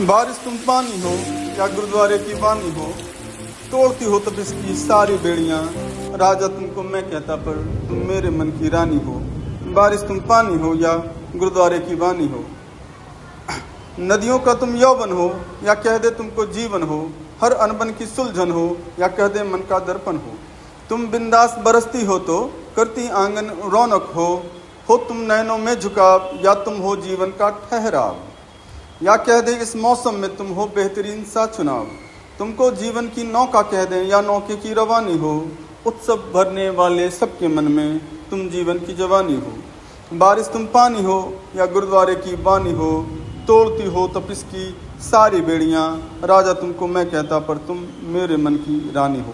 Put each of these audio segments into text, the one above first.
बारिश तुम पानी हो या गुरुद्वारे की बानी हो, तोड़ती हो तब इसकी सारी बेड़ियां। राजा तुमको मैं कहता पर तुम मेरे मन की रानी हो। बारिश तुम पानी हो या गुरुद्वारे की बानी हो। नदियों का तुम यौवन हो या कह दे तुमको जीवन हो। हर अनबन की सुलझन हो या कह दे मन का दर्पण हो। तुम बिंदास बरसती हो तो करती आंगन रौनक हो तुम नैनों में झुकाव या तुम हो जीवन का ठहराव। या कह दे इस मौसम में तुम हो बेहतरीन सा चुनाव। तुमको जीवन की नौका कह दें या नौके की रवानी हो। उत्सव भरने वाले सबके मन में तुम जीवन की जवानी हो। बारिश तुम पानी हो या गुरुद्वारे की बानी हो, तोड़ती हो तपिस की सारी बेड़ियां। राजा तुमको मैं कहता पर तुम मेरे मन की रानी हो।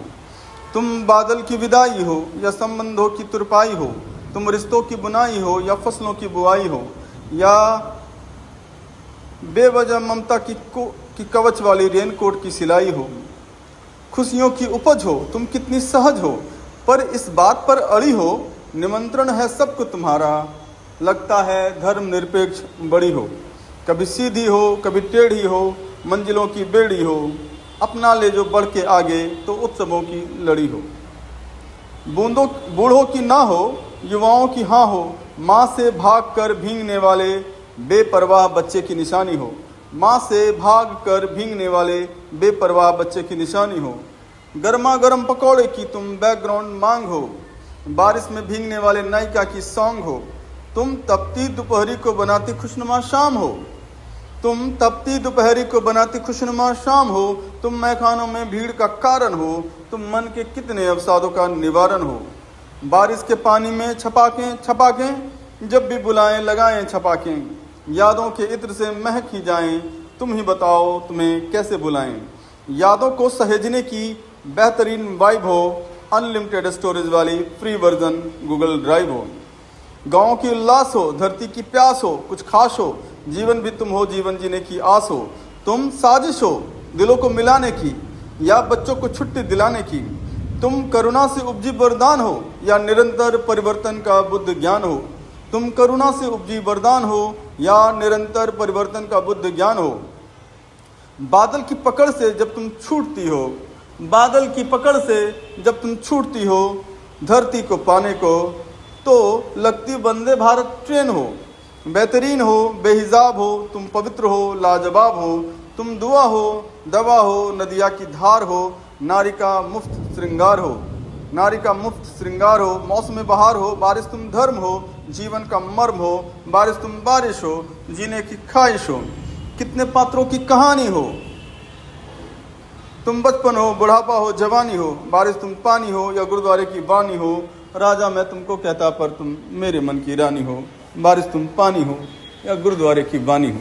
तुम बादल की विदाई हो या संबंधों की तुरपाई हो। तुम रिश्तों की बुनाई हो या फसलों की बुआई हो, या बेवजह ममता की कवच वाली रेनकोट की सिलाई हो। खुशियों की उपज हो तुम कितनी सहज हो, पर इस बात पर अड़ी हो निमंत्रण है सबको तुम्हारा। लगता है धर्म निरपेक्ष बड़ी हो, कभी सीधी हो कभी टेढ़ी हो, मंजिलों की बेड़ी हो। अपना ले जो बढ़ के आगे तो उत्सवों की लड़ी हो। बूढ़ों की ना हो युवाओं की हाँ हो। माँ से भाग कर भींगने वाले बेपरवाह बच्चे की निशानी हो। माँ से भाग कर भींगने वाले बेपरवाह बच्चे की निशानी हो। गर्मा गर्म पकौड़े की तुम बैकग्राउंड मांग हो। बारिश में भींगने वाले नायिका की सॉन्ग हो। तुम तपती दोपहरी को बनाती खुशनुमा शाम हो। तुम तपती दोपहरी को बनाती खुशनुमा शाम हो। तुम मैखानों में भीड़ का कारण हो। तुम मन के कितने अवसादों का निवारण हो। बारिश के पानी में छपाकें जब भी बुलाएं लगाएं छपाकें। यादों के इत्र से महक ही जाएं, तुम ही बताओ तुम्हें कैसे बुलाएं। यादों को सहेजने की बेहतरीन वाइब हो, अनलिमिटेड स्टोरेज वाली फ्री वर्जन गूगल ड्राइव हो। गाँव की उल्लास हो, धरती की प्यास हो, कुछ खास हो, जीवन भी तुम हो, जीवन जीने की आस हो। तुम साजिश हो दिलों को मिलाने की या बच्चों को छुट्टी दिलाने की। तुम करुणा से उपजी वरदान हो या निरंतर परिवर्तन का बुद्ध ज्ञान हो। तुम करुणा से उपजी वरदान हो या निरंतर परिवर्तन का बुद्ध ज्ञान हो। बादल की पकड़ से जब तुम छूटती हो, बादल की पकड़ से जब तुम छूटती हो धरती को पाने को, तो लगती वंदे भारत ट्रेन हो। बेहतरीन हो बेहिजाब हो तुम, पवित्र हो लाजवाब हो। तुम दुआ हो दवा हो नदिया की धार हो। नारी का मुफ्त श्रृंगार हो, नारी का मुफ्त श्रृंगार हो। मौसम बहार हो, बारिश तुम धर्म हो, जीवन का मर्म हो। बारिश तुम बारिश हो, जीने की ख्वाहिश हो। कितने पात्रों की कहानी हो, तुम बचपन हो बुढ़ापा हो जवानी हो। बारिश तुम पानी हो या गुरुद्वारे की बानी हो। राजा मैं तुमको कहता पर तुम मेरे मन की रानी हो। बारिश तुम पानी हो या गुरुद्वारे की बानी हो।